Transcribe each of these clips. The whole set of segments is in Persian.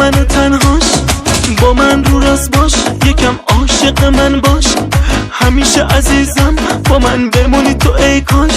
منو تنهاش، با من رو راست باش، یکم عاشق من باش، همیشه عزیزم با من بمونی تو ای کاش.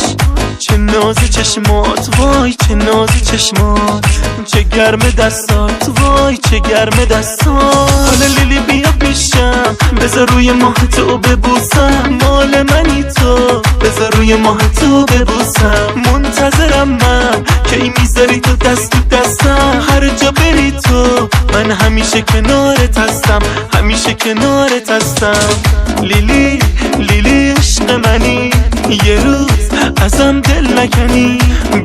چه ناز چشمات وای چه ناز چشمات، چه گرم دستات وای چه گرم دستات. حالا لیلی بیا پیشم بذار روی ماه تو ببوسم، مال منی تو بذار روی ماه تو ببوسم. منتظرم من کی میذاری تو دست تو دستم، هر جا بری تو من همیشه کنارت هستم، همیشه کنارت هستم. لیلی لیلی عشق منی، یه روز ازم دل نکنی،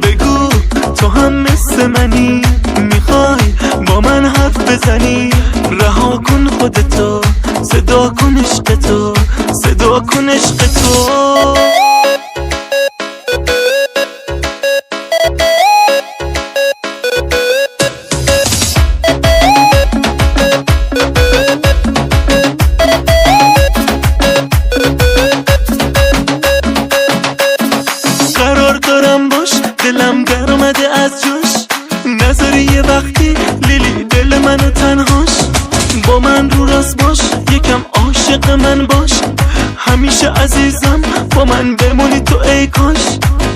بگو تو هم مثل منی، میخوای با من حرف بزنی. رها کن خودتو، صدا کن عشق تو، صدا کن عشق تو. دلم در اومده از جوش، نذاری یه وقتی لیلی دل منو تنهاش. با من رو راست باش، یکم عاشق من باش، همیشه عزیزم با من بمونی تو ای کاش.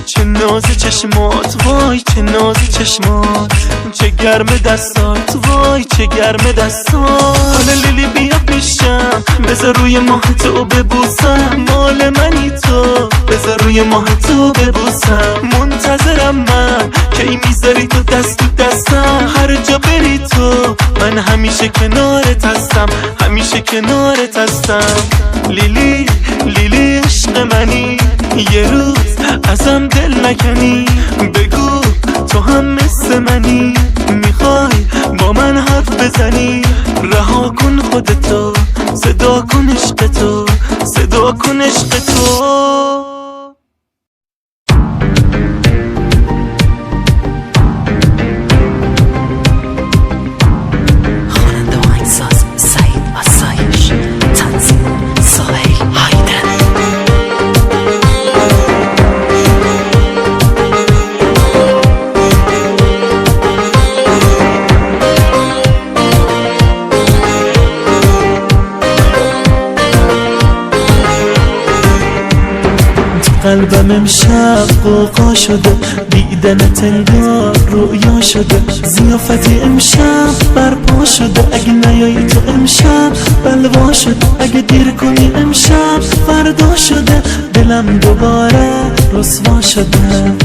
چه ناز چشمات وای چه ناز چشمات، چه گرم دستات وای چه گرم دستات. حالا لیلی بیا پیشم بذار روی ماه تو ببوسم، مال منی تو بذار روی ماه تو ببوسم. منتظرم من کی میذاری تو دست تو دستم، هر جا بری تو من همیشه کنارت هستم، همیشه کنارت هستم. لیلی لیلی عشق منی، یه روز ازم دل نکنی، بگو تو هم مثل منی، میخوای با من حرف بزنی. رها کن خودتو، صدا کن عشق تو، صدا کن عشق تو. قلبم امشب قوقا شده، دیدنت انگار رویا شده، ضیافتی امشب برپا شده. اگه نیایی تو امشب بلوا شده، اگه دیر کنی امشب فردا شده. دلم دوباره رسوا شده،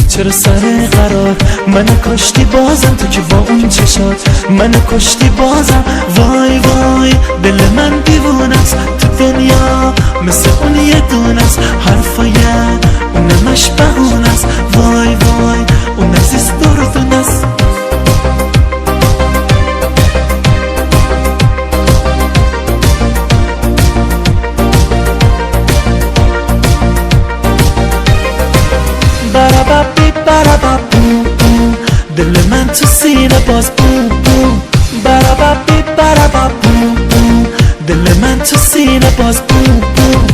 چرا سر قرار منو کشتی بازم، تو که با اون چشات منو کشتی بازم. وای وای دل من دیوونست تو دنیا، مثل اون یه دونست، حرفای اونمش بهونست. وای وای اون عزیز دردونست. برابابی برابابو دل من تو سینه باز بوم بوم. برابابی برابابو دل من تو سینه باز بوم بوم.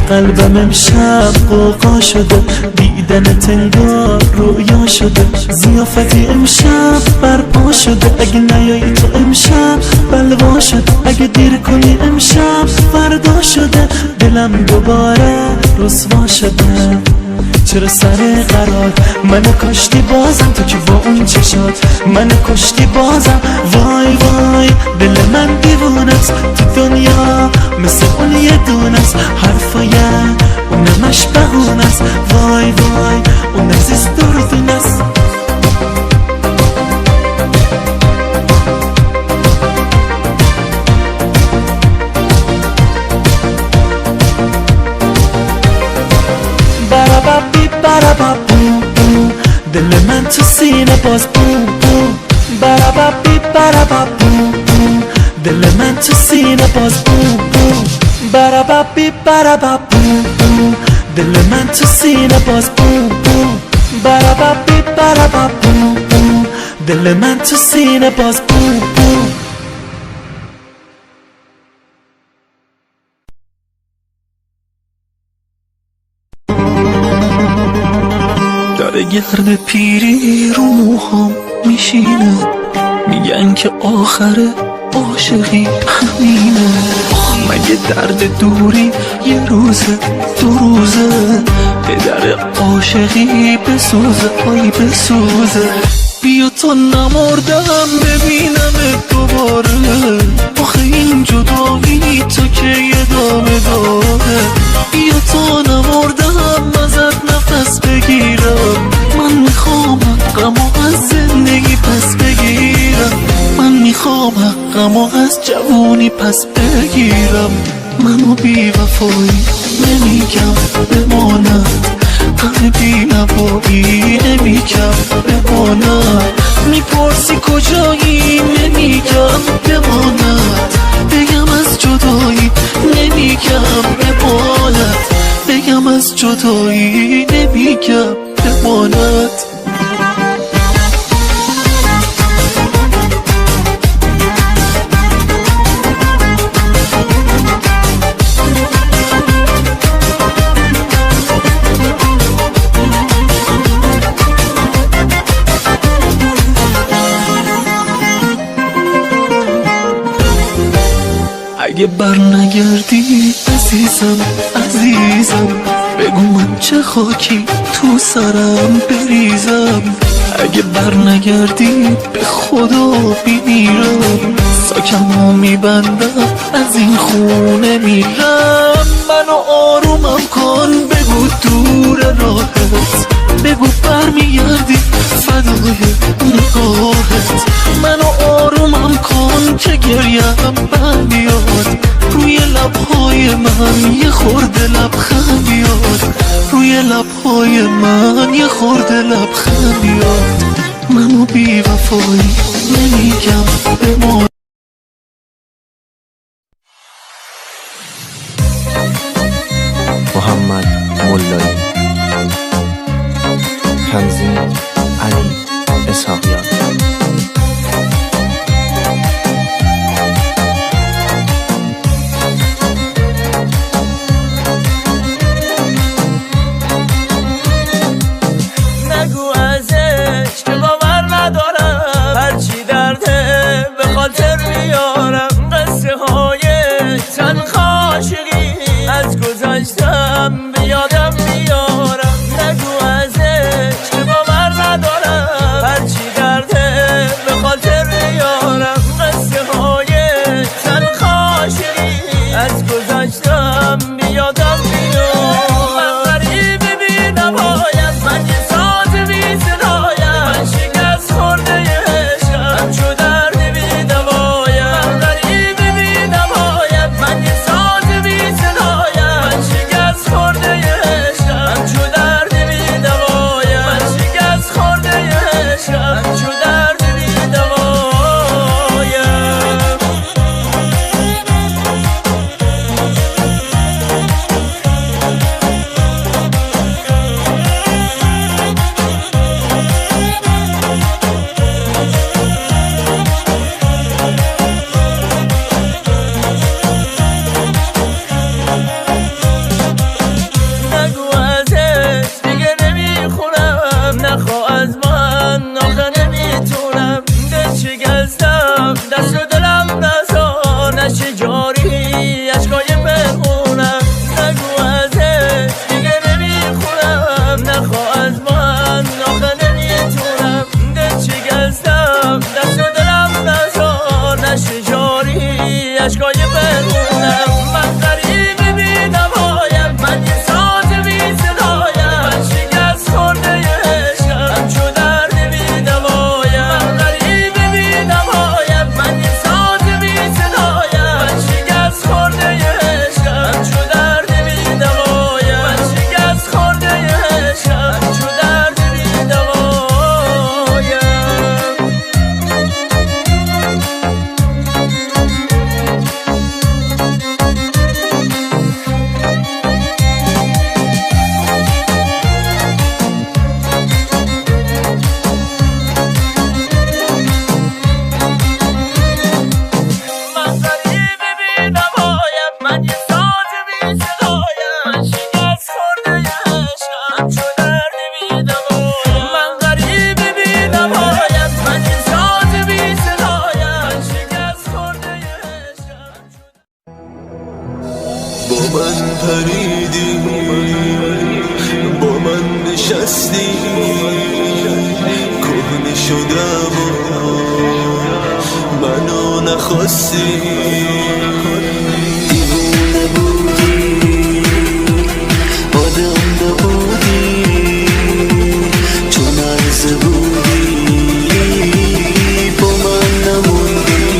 قلبم امشب قوقا شده، دیدنت انگار رویا شده، ضیافتی امشب برپا شده. اگه نیایی تو امشب بلوا شده، اگه دیر کنی امشب فردا شده. دلم دوباره رسوا شده، چرا سر قرار منو کشتی بازم، تو که با اون چشات منو کشتی بازم. وای وای دل من دیوونست تو دنیا، مثل اون یه دونست، حرفای اونمش بهونست. وای وای اون عزیز دردونست. برابابی برابابو دل من تو سینه باز بوم بوم. برابابی برابابو دل من تو سینه باز بوم بوم. برابابی برابابو دل من تو سینه باز بوم بوم. برابابی برابابو دل من تو سینه باز بوم بوم. داره گرد پیری رو موهام میشینه، میگن که آخر عاشقی همینه. مگه درد دوری یه روزه دو روزه، پدر عاشقی بسوزه آی بسوزه. بیا تا نمردم ببینم دوباره، آخه این جدایی تو که ادامه داره. بیا تا نمردم ازت نفس بگیرم، من میخوام حقمو از زندگی پس بگیرم. من میخوام حقمو از جوونی پس بگیرم. منو بی وفایی نمیگم بماند، غم بی نوایی نمیگم بماند. میپرسی کجایی نمیگم بماند، بگم از جدایی نمیگم بماند، بگم از جدایی نمیگم بماند. اگه بر نگردی عزیزم عزیزم، بگو من چه خاکی تو سرم بریزم. اگه بر نگردی به خدا میمیرم، ساکمو میبندم از این خونه میرم. منو آرومم کن بگو دور راهت، بگو برمیگردی فدای نگاهت. منو آرومم کن که گریم برمیاد، روی لبهای من یه خورده لبخند بیاد، روی لبهای من یه خورده لبخند بیاد. منو بی وفایی نمیگم بمان. محمد مولایی، تنظیم علی اسحاقیان. نگو ازش که باور ندارم، هرچی درده به خاطر میارم. قصه های تلخ عاشقی از گذشتم به یادم میارم. نگو ازش که باور ندارم، هرچی درده من پریدی با من نشستی کهنه شدم و منو نخواستی دیوونه بودی آدم نبودی چون عرضه بودی با من نموندی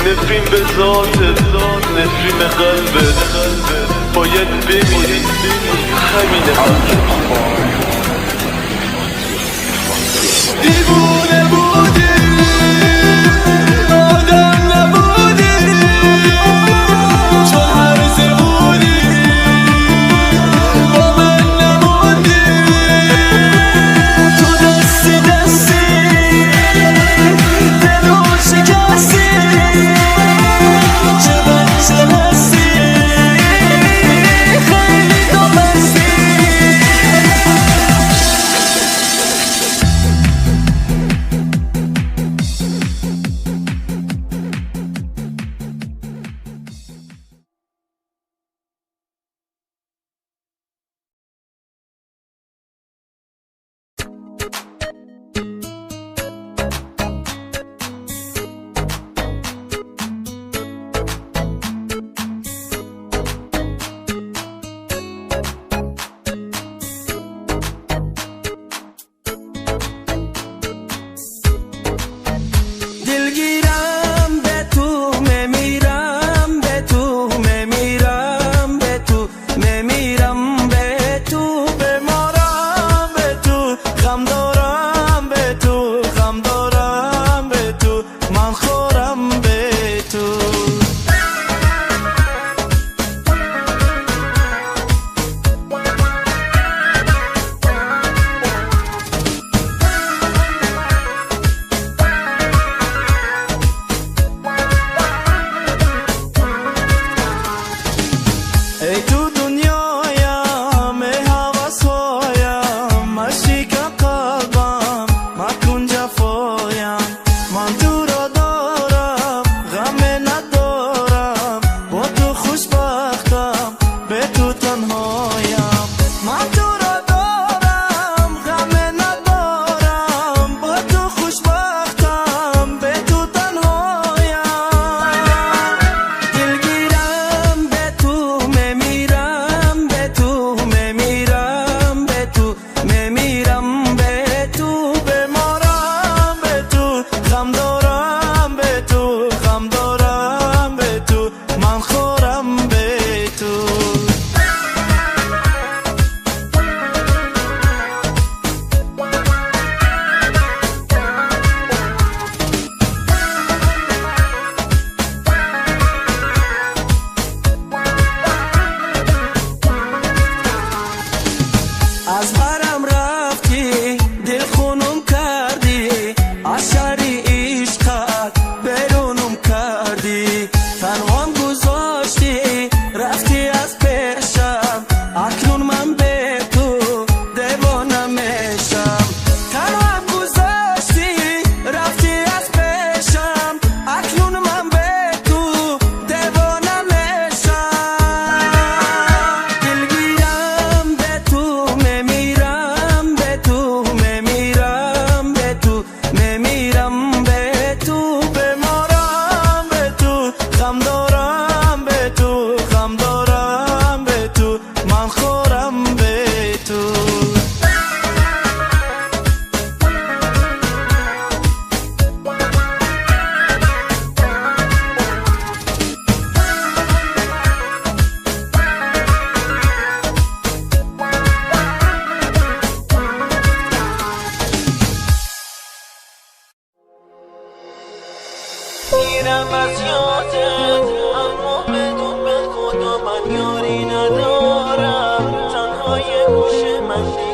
نفرین به ذاتت نفرین به قلبت باید بمیری همینه دیوونه بودی آدم نبودی چون هرزه بودی با من نموندی تو دستی دستی دلو شکستی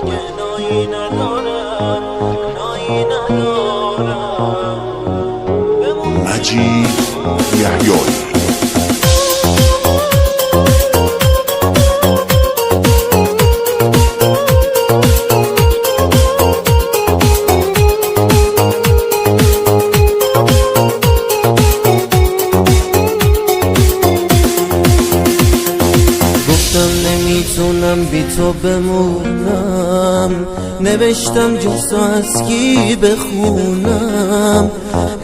دیگه نایی ندارم، نایی ندارم. مجید یحیایی. نمیتونم بی تو بمونم، نوشتم جز از کی بخونم.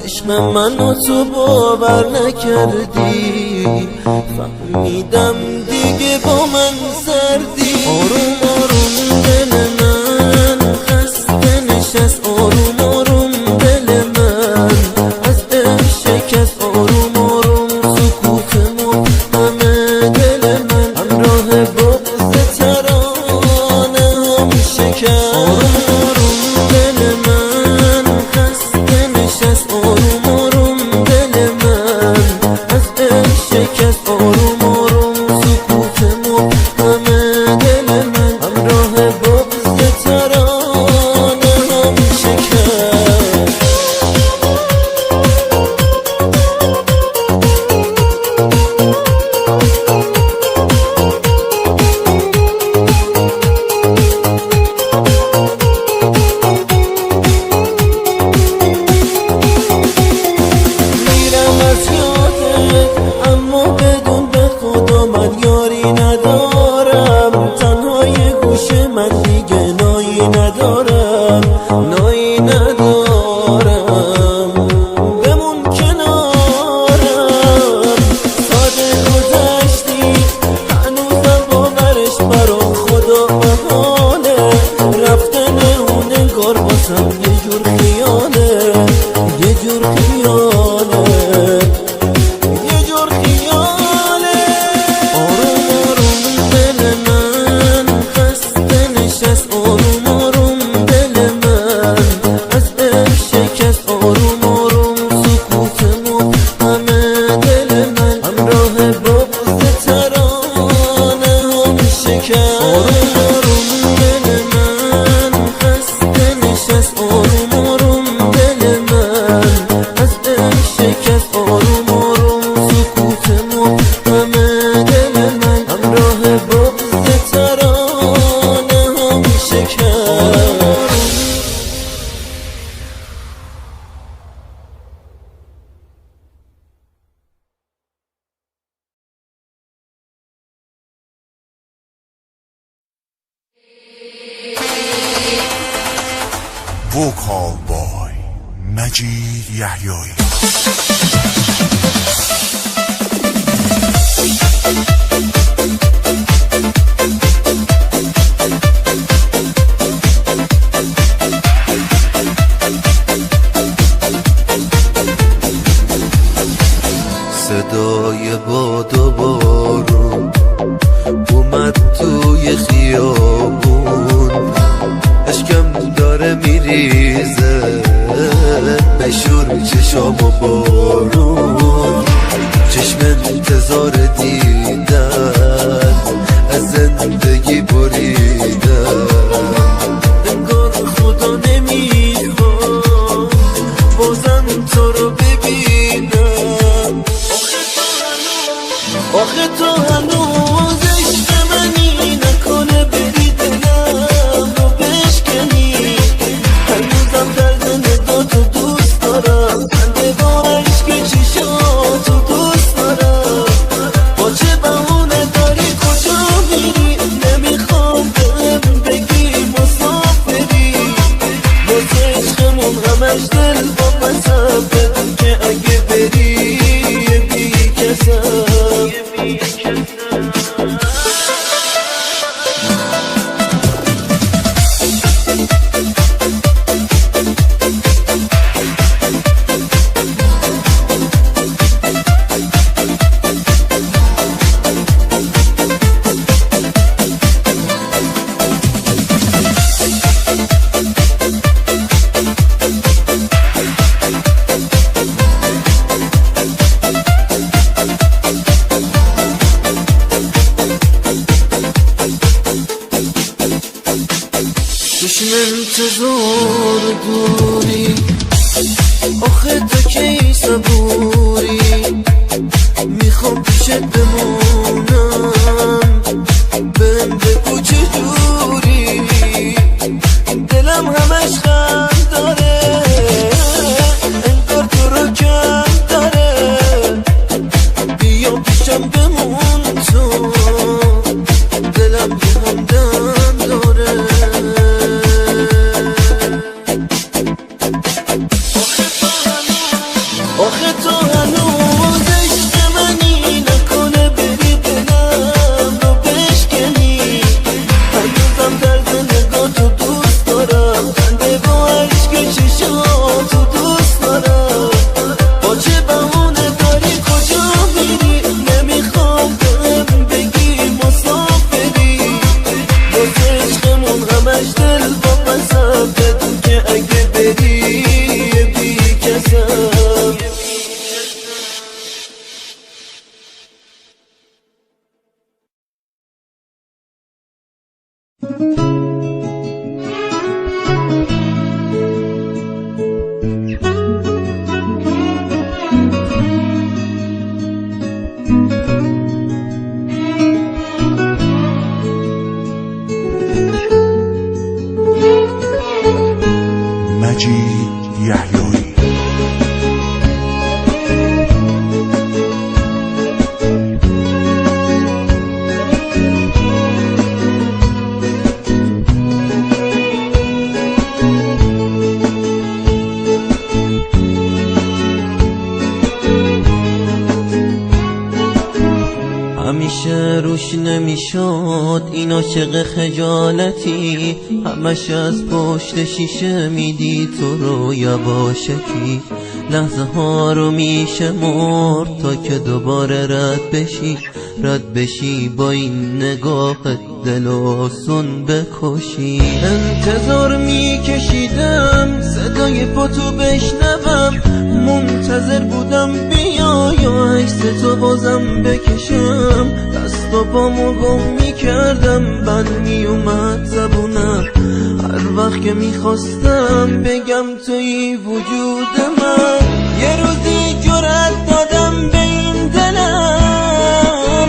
عشق منو تو باور نکردی، فهمیدم دیگه با من سردی. آروم آروم دل من خسته نشست، آروم آروم دل من از دل شکست. آروم آروم سکوت همه دل من همراه بغض ترانه هم شکست. آروم آروم دل من خسته نشست، آروم آروم دل من از دل شکست. آروم آروم سکوت همه دل من همراه بغض ترانه هم شکست. میرم از یادت اما بدون به خدا من یاری ندارم. تنهای گوش من دیگه نایی ندارم، نایی ندارم. بمون کنارم، ساده گذشتی هنوزم باورش برا خدا محاله. رفتن اون انگار باسم یه جور خیاله، یه جور خیاله، یه جور خیاله. آروم آروم دل من خسته نشست، آروم آروم دل من از دل شکست. آروم آروم سکوت همه دل من همراه بغض ترانه هم شکست. آروم آروم دل من خسته نشست، آروم آروم دل من از دل شکست. آروم آروم سکوت همه دل من همراه بغض ترانه هم شکست. وکال بای مجید یحیایی. صدای باد و بارون اومد توی خیابون، اشکم داره میریزه بشور چشام و بارون. چشم انتظار دیدن از زندگی بریدن، انگار خدا نمیخواد بازم تو رو ببینم. آخه تو هنوز عشق منی، نکنه بری دلم رو بشکنی. هنوزم درد نداتو دوست دارم، نگاه عشق چشاتو دوست دارم. با چه بهونه داری کجا میری، نمیخوام چشم انتظار دوری آخه تا کی صبوری میخوام پیشت بمونم بهم بگو چجوری دلم همش خم داره انگار تو رو کم داره بیا پیشم بمون تو دلم به همدم داره آخه تو هنوز عشق منی نکنه بری دلم رو بشکنی هنوزم درد نگاه تو دوست دارم خنده با عشق چشاتو دوست دارم با چه بهونه داری کجا میری نمیخوام بهم بگی مسافری واسه عشقمون همش دل با پسم بدون که اگه بری بی کسم مجید یحیایی همیشه روش نمیشد این عاشق خجالتی همش از پشت شیشه میدی تو رو یواشکی لحظه ها رو میشه مرد تا که دوباره رد بشی با این نگاهت دل و آسون بکشی انتظار میکشیدم صدای پاتو بشنوم منتظر بودم بیای و عکس تو بازم بکشم دست و پامو گم میکردم بند میومد زبونم هر وقت که میخواستم بگم توی وجود من یه روزی جرأت دادم به این دلم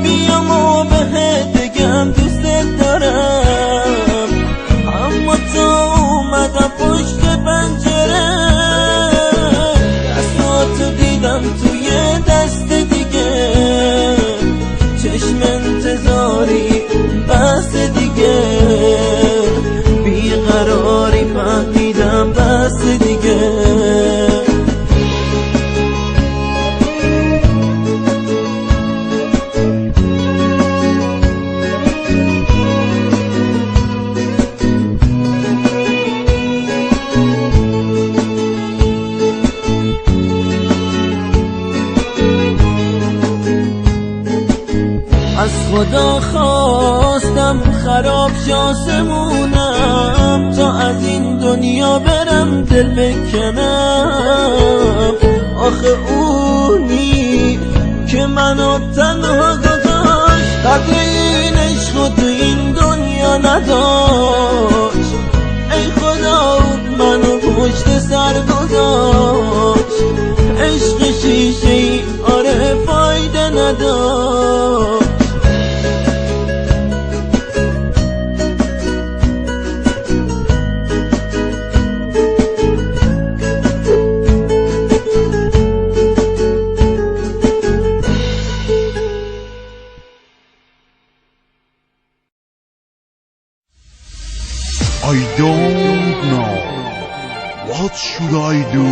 بیام و بهت بگم دوست دارم اما تا اومدم پشت پنجره دستاتو دیدم توی دست دیگه چشم انتظاری بس دیگه بیقراری فهمیدم بس دیگه از خدا خواستم خراب شاسمونم تا از این دنیا برم دل بکنم آخه اونی که منو تنها گذاشت قدر این عشق تو این دنیا نداشت ای خدا منو پشت سر گذاشت عشق شیشه ای آره فایده نداشت I don't know what should I do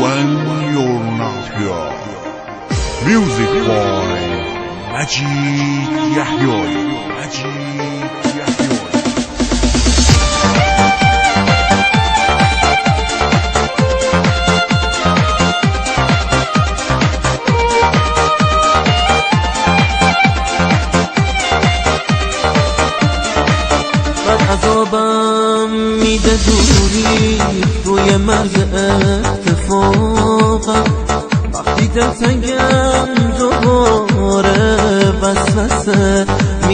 when you're not here. Music by مجید یحیایی عذابم میده دوری روی مرز اتفاقم وقتی دلتنگم دوباره وسوسه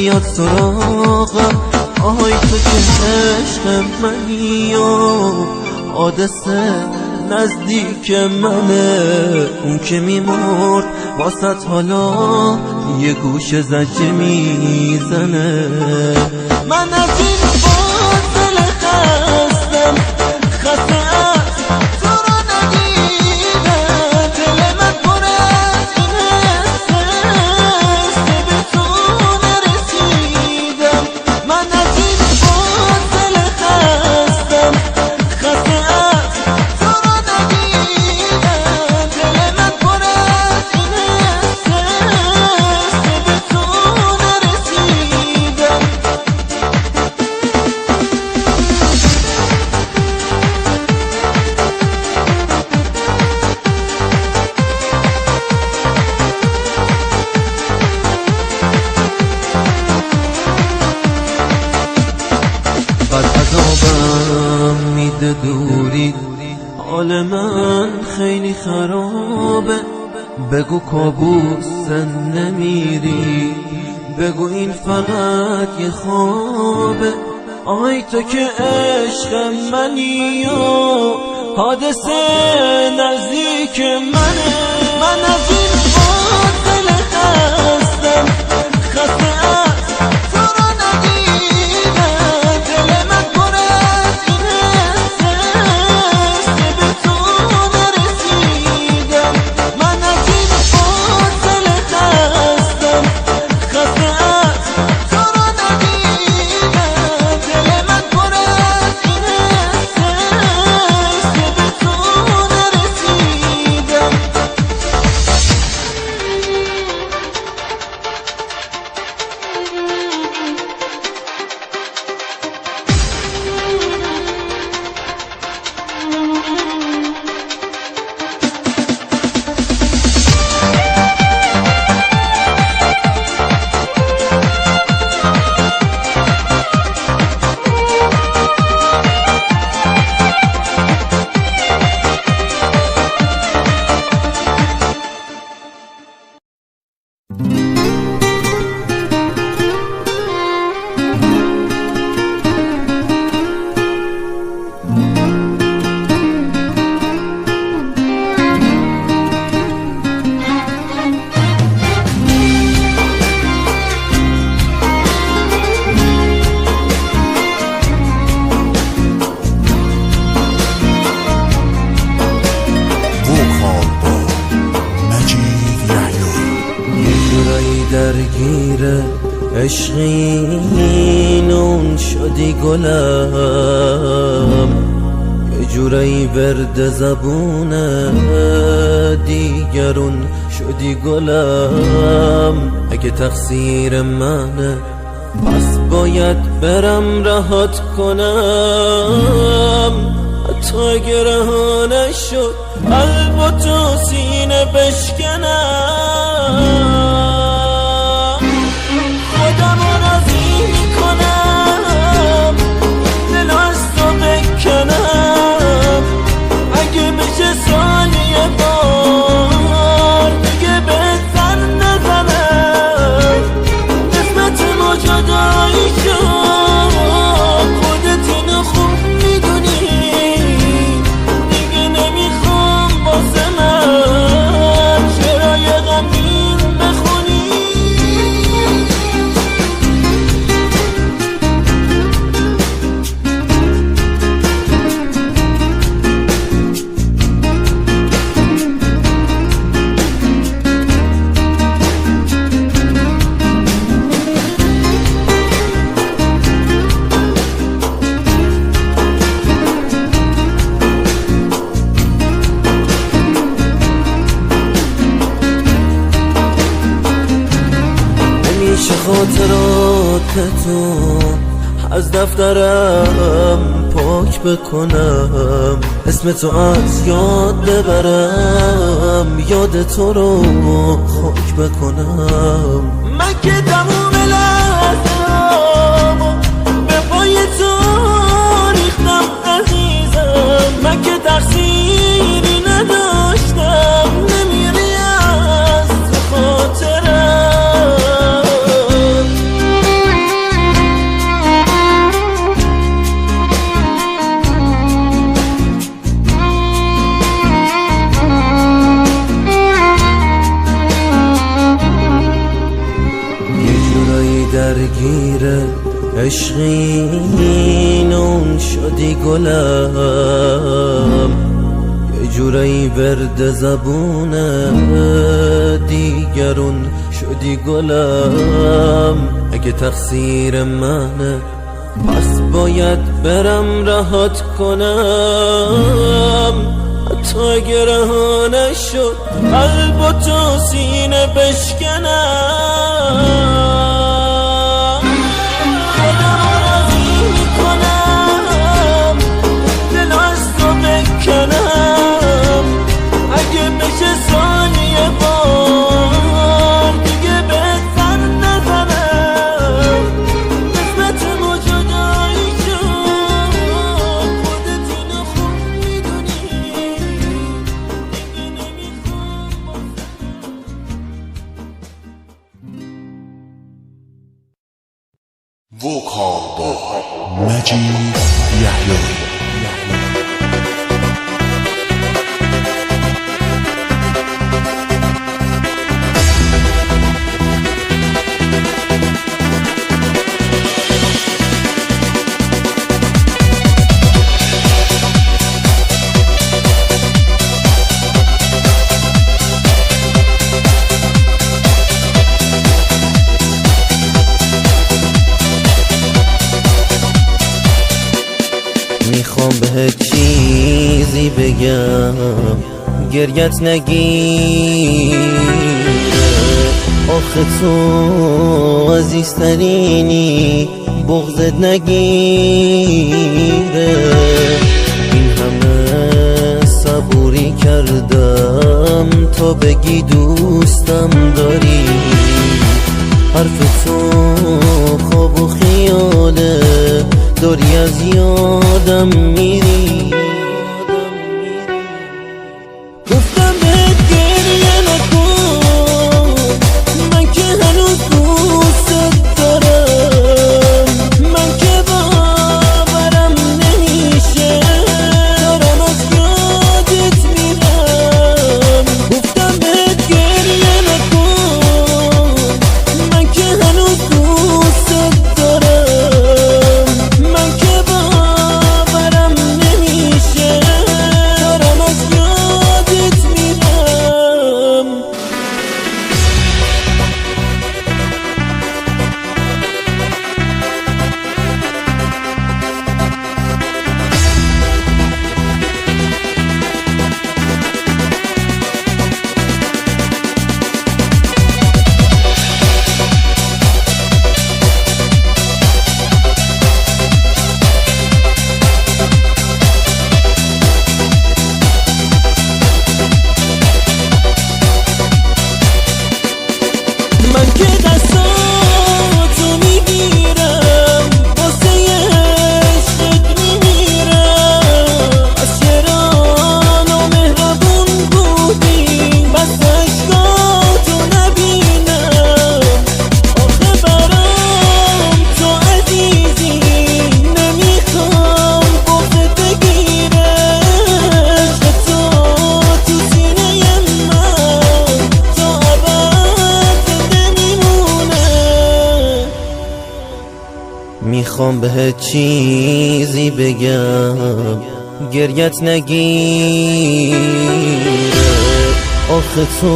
بیاد سراغم. آهای تو که عشق منی و حادثه نزدیک منه. اون که میمرد واسط حالا یه گوش زجه میزنه. من از این فاصله خستم، خسته از تو رو ندیدم. دل من پر از این حسه به تو نرسیدم. من از این فاصله خستم، خسته از تو رو ندیدم. دل من پر از این حسه به تو نرسیدم. بعد عذابم میده دوری، حال من خیلی خرابه. بگو کابوس نمیری، بگو این فقط یه خوابه. آی تو که عشق منی و حادثه نزدیک منه. من از این فاصله خستم، خسته از تو رو ندیدم. دل من پر از این حسه به تو نرسیدم. من از این فاصله خستم، خسته از تو رو ندیدم. دل من پر از این حسه به تو نرسیدم. درگیر عشقین اون شدی گلم، یه جورایی ورد زبونه دیگرون شدی گلم. اگه تقصیر منه پس باید برم رهات کنم. حتی اگه رها نشد قلب و تو سینه بشکنم. اگه بشه ثانیه بار دیگه بهت سر نزنم. قسمت ما جدایی شد، خودت اینو خوب میدونی. دیگه نمیخوام واسه من شعرهای غمگین بخونی. خاطراتتو از دفترم پاک بکنم، اسم تو از یاد ببرم، یاد تو رو خاک بکنم. من که تموم لحظه‌امو به پای تو ریختم عزیزم. من که تقصیری نداشتم، نمیری از تو خاطرم. عشقی نون شدی گلم، یه جورایی ورد زبونه دیگرون شدی گلم. اگه تقصیر منه پس باید برم رهات کنم، حتی اگه رها نشد قلب و تو سینه بشکنم. خودم راضی میکنم دل از تو بکنم، اگه بشه ثانیه بار دیگه بهت سر نزنم. قسمتمو جدایی شد خودت اینو خوب میدونی، دیگه نمیخوام وکال بای مجید یحیایی. میخوام بهت چیزی بگم گریت نگیره، آخه تو عزیزترینی بغضت نگیره. این همه صبوری کردم تا بگی دوستم داری، حرف تو خواب و خیاله داری از یادم میری. گفتم بهت گریه نکن، من که هنوز دوست دارم، من که باورم نمیشه دارم از یادت میرم. گفتم بهت گریه نکن، من که هنوز دوست دارم، من که باورم نمیشه دارم از یادت میرم. من که دستاتو میگیرم واسه عشقت میمیرم، از چران و مهربون بودی بس عشقاتو نبینم. آخه برام تو عزیزی نمیخوام بغضت بگیره، عشق تو تو سینه من تا ابد نمیمونه. میخوام بهت چیزی بگم گریت نگیره، آخه تو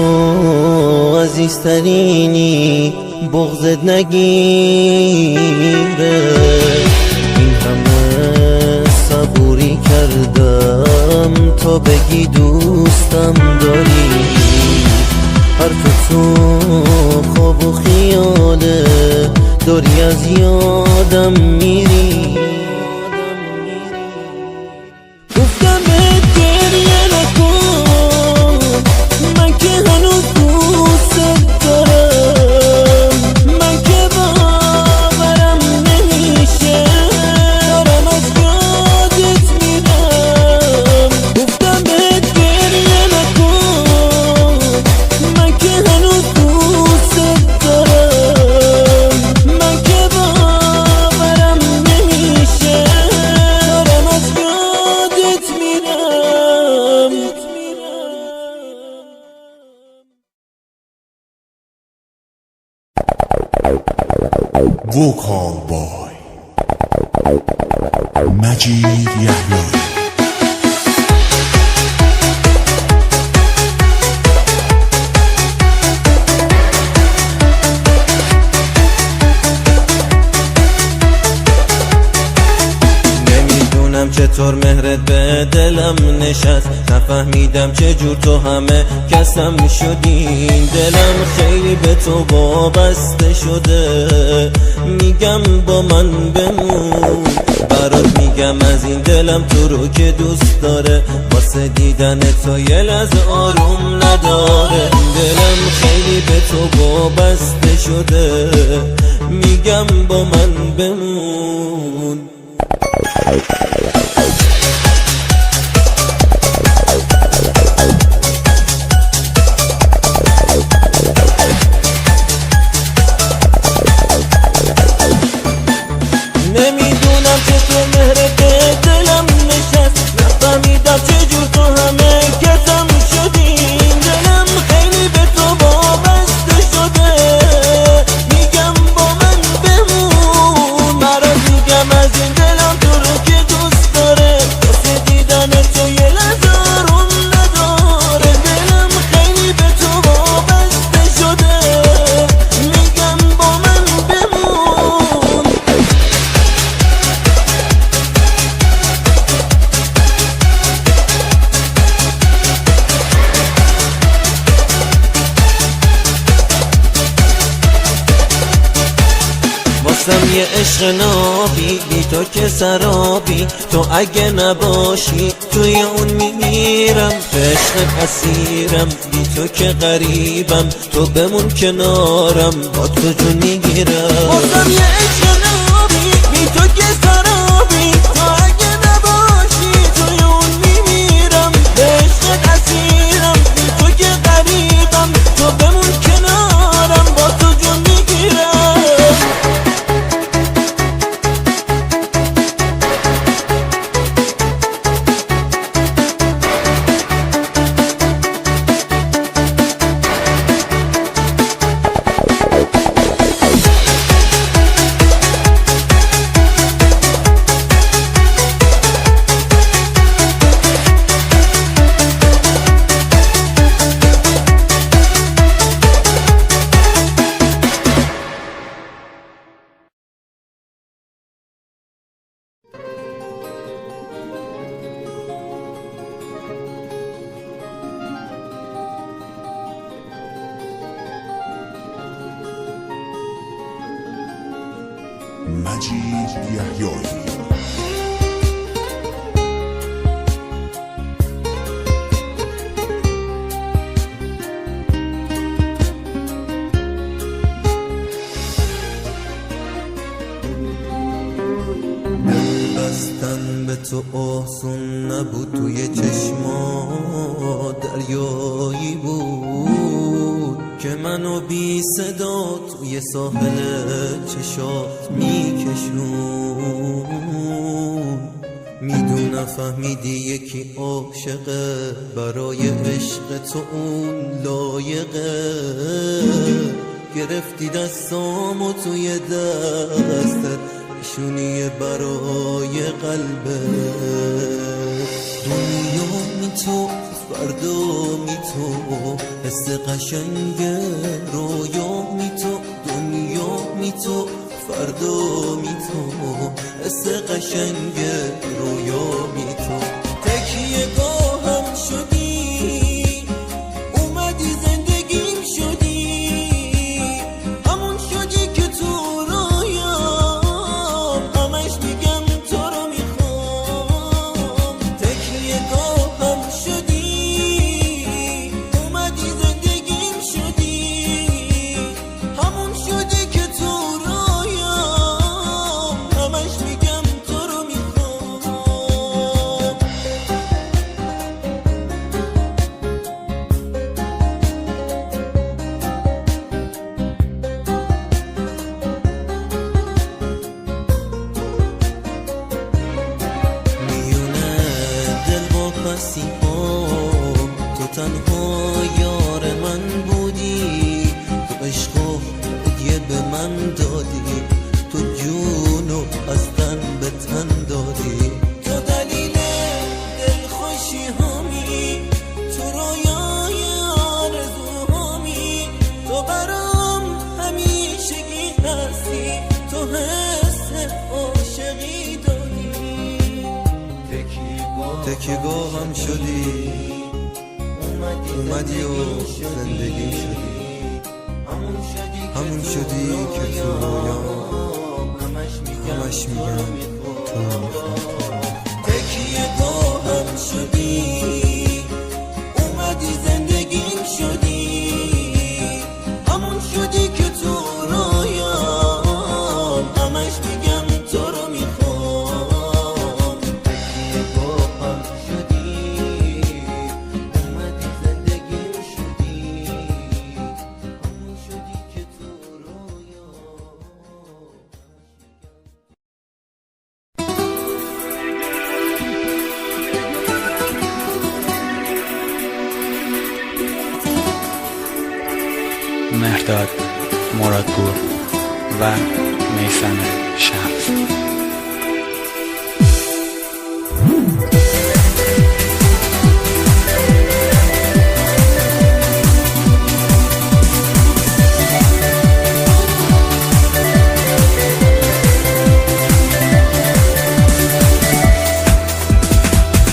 عزیزترینی بغضت نگیره. این همه صبوری کردم تا بگی دوستم داری، حرف تو خواب و خیاله داری از یادم میری. گفتم بهت گریه نکن، من که هنوز دوست دارم، من که باورم نمیشه دارم از یادت میرم. گفتم بهت گریه نکن، من که هنوز دوست دارم، من که باورم نمیشه دارم از یادت میرم. وکال بای مجید یحیایی. چطور مهرت به دلم نشست، نفهمیدم چجور تو همه کسم شدی. دلم خیلی به تو وابسته شده، میگم با من بمون. برات میگم از این دلم تو رو که دوست داره، واسه دیدن تو یه لحظه آروم نداره. دلم خیلی به تو وابسته شده، میگم با من بمون. نمیدونم چطور مهرت به دلم نشست، نفهمیدم چجور تو همه کسم شدی. دلم خیلی به تو وابسته شده، میگم با من بمون. برات میگم از این دلم تو رو که دوست داره، واسه دیدن تو یه لحظه آروم نداره. دلم خیلی به تو وابسته شده، میگم با من بمون. واسم یه عشق نابی، بی تو که سرابی. تو اگه نباشی توی اون میمیرم، به عشقت اسیرم، بی تو که غریبم. تو بمون کنارم، با تو جون میگیرم. واسم یه عشق نابی، بی تو که سرابی. تو اگه نباشی توی اون میمیرم، به عشقت اسیرم، بی تو که غریبم. تو بمون کنارم، با تو جون میگیرم. مجید یحیایی. بستن به تو آسون نبود، توی چشما دریایی بود که منو بی صدا توی ساحل چشات میکشون. میدونم فهمیدی یکی عاشقه، برای عشق تو اون لایقه. گرفتی دستامو توی دستت، نشونی برای قلبه. دنیا می تو فردا می تو، حس قشنگ رویا می تو. دنیا می تو فردا می تو، حس قشنگ رویا می تو. تکیه گاهم شدی، اومدی زندگیم شدی. همون شدی که تو رویام، همش میگم تو رو میخوام. تکیه گاهم شدی، اومدی زندگیم شدی. همون شدی که تو رویام، همش میگم تو رو میخوام. میونه دل با پسیبام، تو تنها یار من بودی. تو عشق و هدیه به من دادی، تو جونو از تن به تن تکیه‌گاهم شدی، اومدی و زندگی شدی، همون شدی که تو رویام همش میگم تو میخوام. تکیه‌گاهم شدی، اومدی زندگیم شدی، همون شدی که تو رویام همش میگم تو رو میخوام. تکیه‌گاهم شدی، اومدی زندگیم شدی، همون شدی که تو رویام. مهرداد مرادپور و میثم شمس.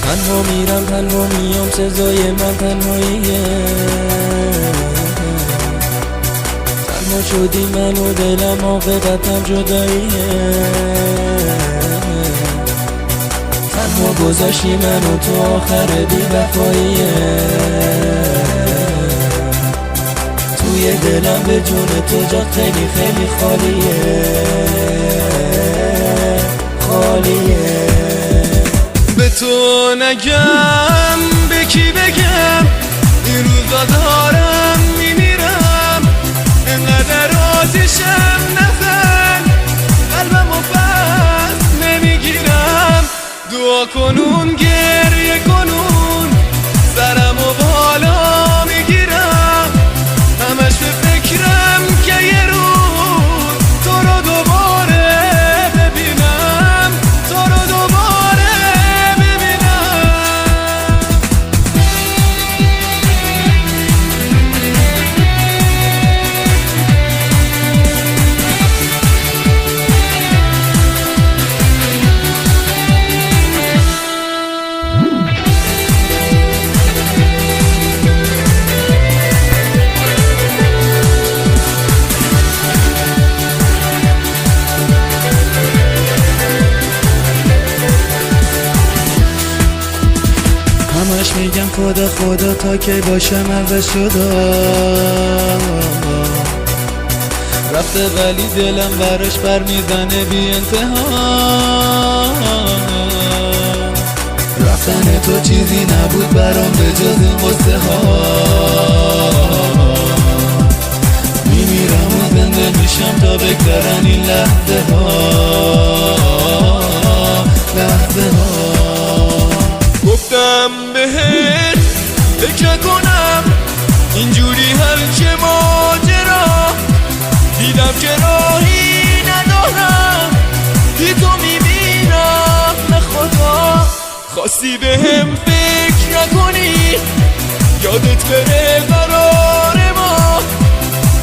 تنها میرم تنها میام، سزای من تنهاییه. تنها شدی من و دلم، عاقبتم جداییه. تنها گذاشتی من و تو، آخر بی وفاییه. توی دلم به جون تو جا خیلی خیلی خالیه، خالیه. به تو نگم به کی بگم، این روزا دارم میمیرم. انقدر آتیشم نزن، قلبمو پس نمیگیرم. دعا کنون گریه کنون، سرمو بالا میگیرم. همش به فکرم که یه روز تو رو دوباره ببینم، تو رو دوباره ببینم. همش میگم خدا خدا، تا کی باشم عوض شده. رفته ولی دلم برش بر میزنه بی انتها. رفتن تو چیزی نبود برام به جز این قصه ها. میمیرم و زنده میشم تا بگذرن این لحظه ها، لحظه ها. گفتم بهت فکر کنم، اینجوری هرچه ماجرا. دیدم که راهی ندارم، بی تو میبینم نه خدا. خواستی بهم فکر نکنی، یادت بره قرار ما.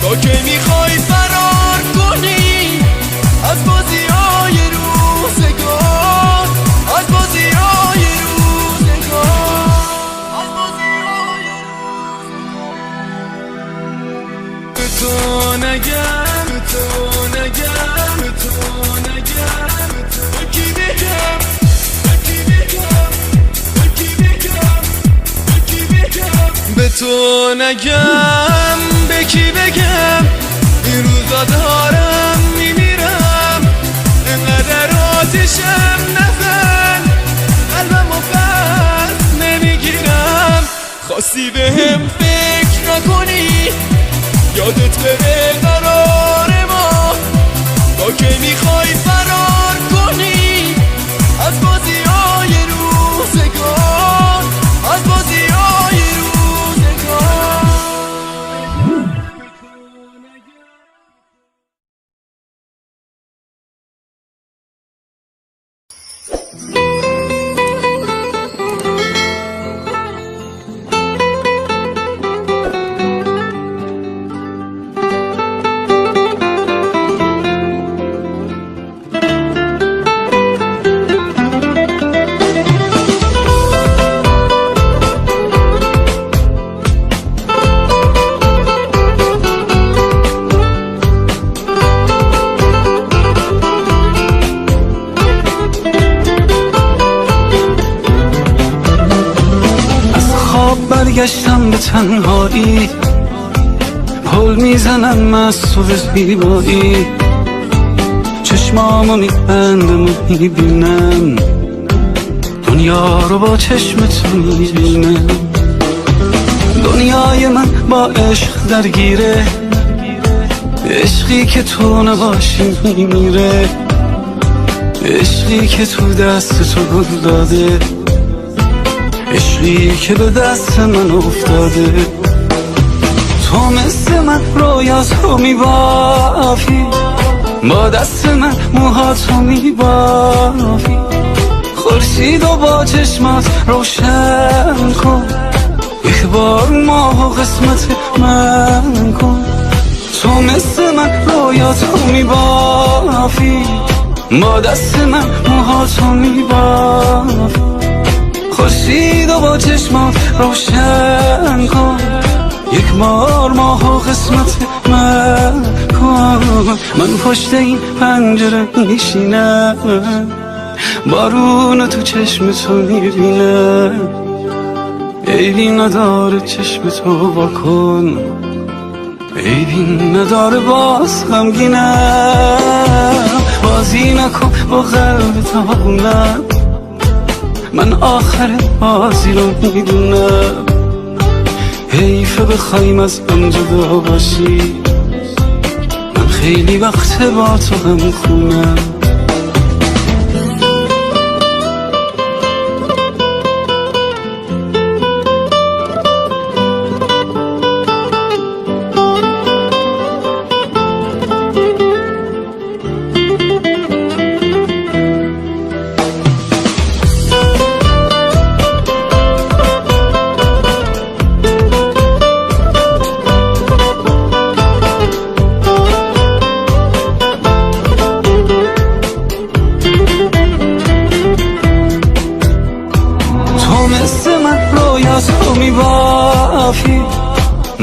تا که میخوای فرار کنی از بازی‌های روزگار، از بازی‌های روزگار، از بازی‌های روزگار. به تو نگم، به تو نگم، به تو نگم، به کی بگم، به کی بگم، به کی بگم، به کی بگم. به تو نگم به کی بگم، این روزا دارم میمیرم. انقدر آتیشم نزن، قلبمو پس نمیگیرم. خواستی بهم فکر نکنی، یادت بره قرار ما. تا که میخوای فرار کنی از بازی‌های روزگار، از بازی‌های روزگار. برگشتم به تنهایی، پل میزنم مست و زیبایی، چشمامو میبندم و میبینم دنیا رو با چشم تو میبینم. دنیای من با عشق درگیره، عشقی که تو نباشی میمیره، عشقی که تو دست تو گل داده، عشقی که به دست من افتاده. تو مثل من رویاتو میبافی، با دست من موهاتو میبافی، خورشید و با چشمات روشن کن، یک بار ماه و قسمت من کن. تو مثل من رویاتو میبافی، با دست من موهاتو میبافی، خورشید و با چشمات روشن کن، یک بار ماه و قسمت من کن. من پشت این پنجره میشینم، بارون تو چشم تو میبینم، عیبی نداره چشم تو واکن، عیبی نداره باز غمگینم. بازی نکن با قلب تابونم، من آخر بازی رو میدونم. حیفه بخوایم از هم جدا باشی، من خیلی وقت با تو غم خونم.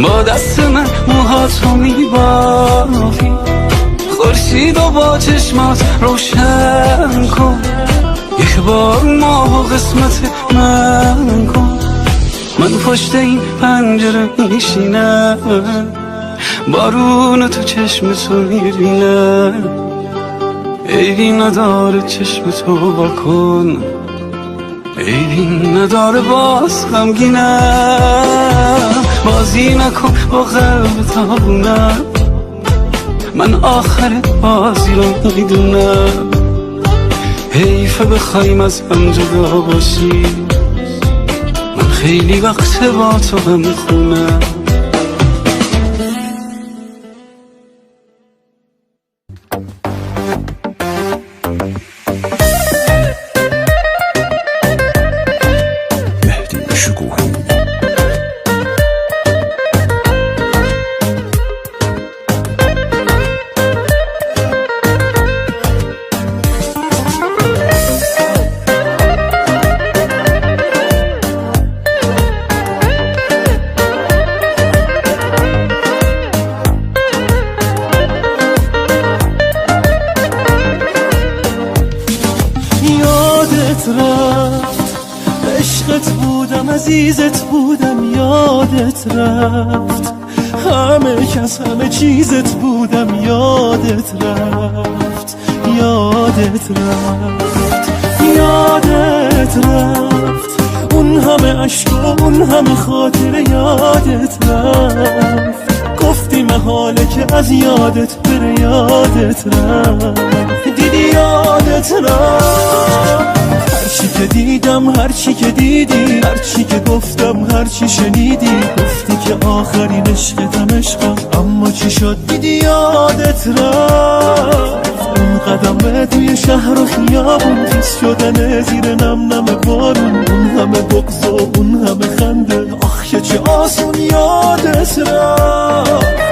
با دست من موهاتو میبافی، خورشید و با چشمات روشن کن، یک بار ماه و قسمت من کن. من پشت این پنجره میشینم، بارون تو چشم تو میبینم، عیبی نداره چشم تو واکن، عیبی نداره باز غمگینم. بازی نکن با قلب تابونم، من آخر بازی رو میدونم. حیفه بخوایم از هم جدا باشی، من خیلی وقت با تو غم خونم. عشقت بودم عزیزت بودم یادت رفت، همه کس همه چیزت بودم یادت رفت، یادت رفت، یادت رفت، اون همه عشق و اون همه خاطره یادت رفت، گفتی محاله که از یادت بره یادت رفت، دیدی یادت رفت. هرچی که دیدم هرچی که دیدی، هرچی که گفتم هرچی شنیدی، گفتی که آخرین عشقتم عشقم، اما چی شد دیدی یادت رفت. اون قدم توی شهر و خیابون، خیس شدن زیر نم نم بارون، اون همه بغض و اون همه خنده، آخ که چه آسون یادت رفت.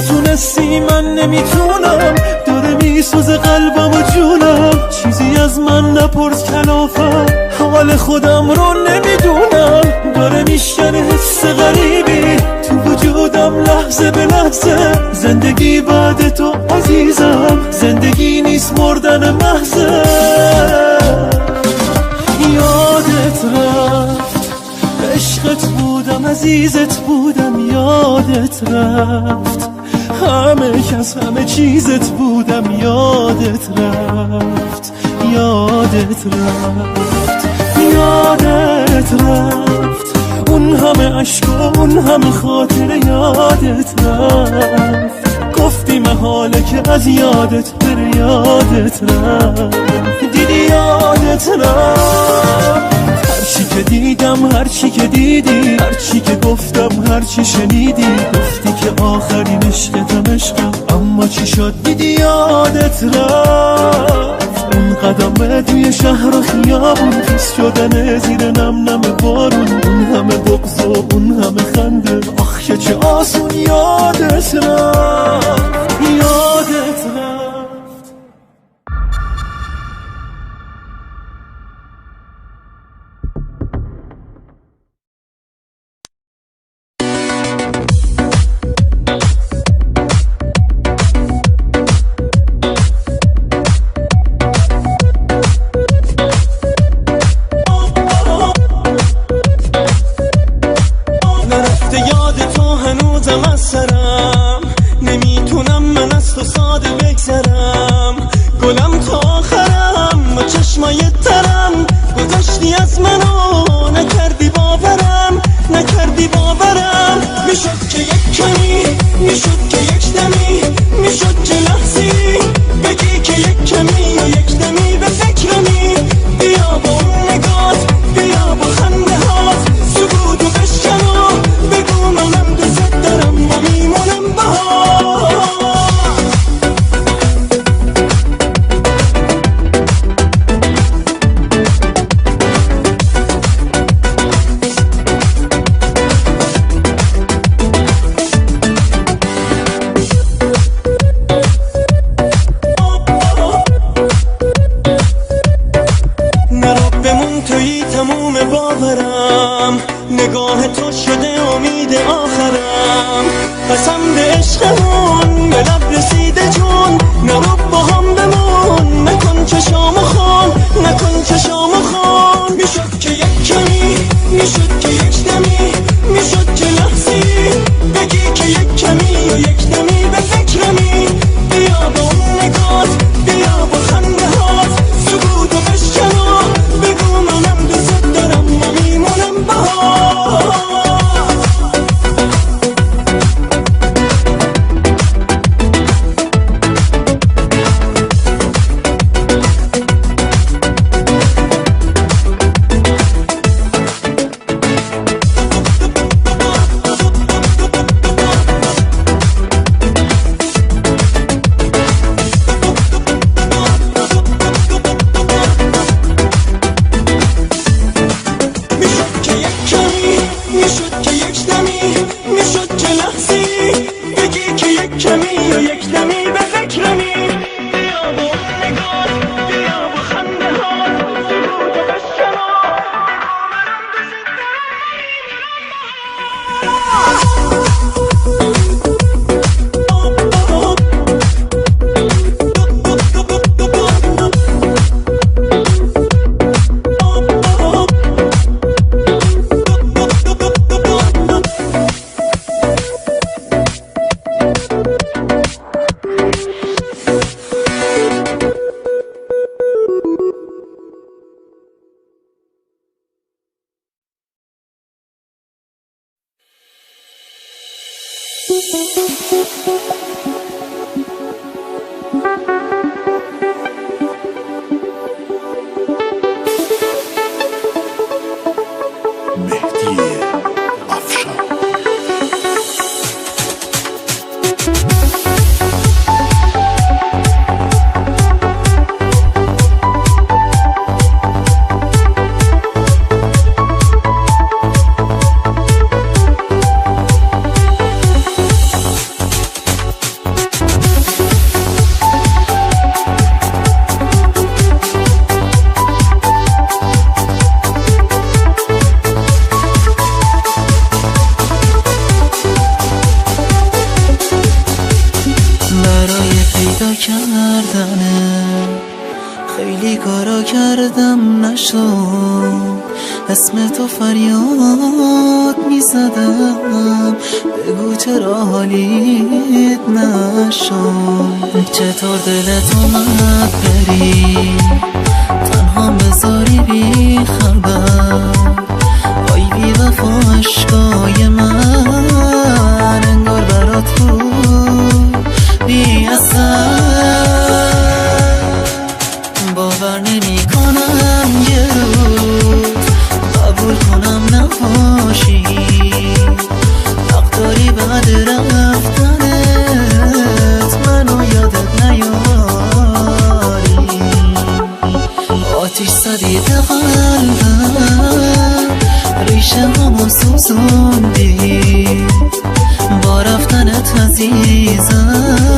تو دستی من نمیتونم، داره میسوزه قلبم و جونم. چیزی از من نپرس کلافم، حال خودم رو نمیدونم. داره میشکنه حس غریبی تو وجودم لحظه به لحظه. زندگی بعد تو عزیزم، زندگی نیست مردن محضه. یادت رفت عشقت بودم، عزیزت بودم، یادت رفت همه کس همه چیزت بودم، یادت رفت، یادت رفت، یادت رفت اون همه عشق و اون همه خاطره، یادت رفت. گفتی محاله که از یادت بره، یادت رفت. دیدی یادت رفت هرچی که دیدم، هرچی که دیدی، هرچی که گفتم، هرچی شنیدی. گفتی که آخرین عشقتم عشقم، اما چی شد؟ دیدی یادت رفت. اون قدم توی شهر و خیابون، خیس شدن زیر نم نم بارون. اون همه بغض و اون همه خنده، آخ که چه آسون یادت رفت، یادت رفت. نمیتونم من از تو ساده بگذرم، گلم تا آخرم با چشمای ترم. گذشتی از منو نکردی باورم، نکردی باورم. میشد که یک کمی، میشد که یک دمی، میشد که لحظی بگی که یک کمی و یک دمی به فکرمی. بیا با اون نگات، بیا با خنده هات، سکوتو بشکن و بگو منم دوست دارم و میمونم باهات. نگاه تو شده امید آخرم، قسم به عشقمون به لب رسیده جون. نرو با هم بمون، نکن چشامو خون، نکن چشامو خون. میشد که یک کمی، میشد که یک دمی، میشد که لحظی بگی که یک کمی و یک دمی به فکرمی. بیا با اون نگات، بیا با خنده هات، سکوتو بشکن و بگو منم دوست دارم و میمونم باهات. پیدا کردنه خیلی کارا کردم نشد اسم تو فریاد میزدم بگو چرا حالیت نشد چطور دلت اومد بری تنها بذاری بی خبر آی بی وفا عشقای من انگار برات بود بی اثر باور نمی کنم یه روز قبول کنم نباشی حق داری بعد رفتنت منو یادت نیاری آتیش زدی به قلبم ریشه همو سوزوندی با رفتنت عزیزم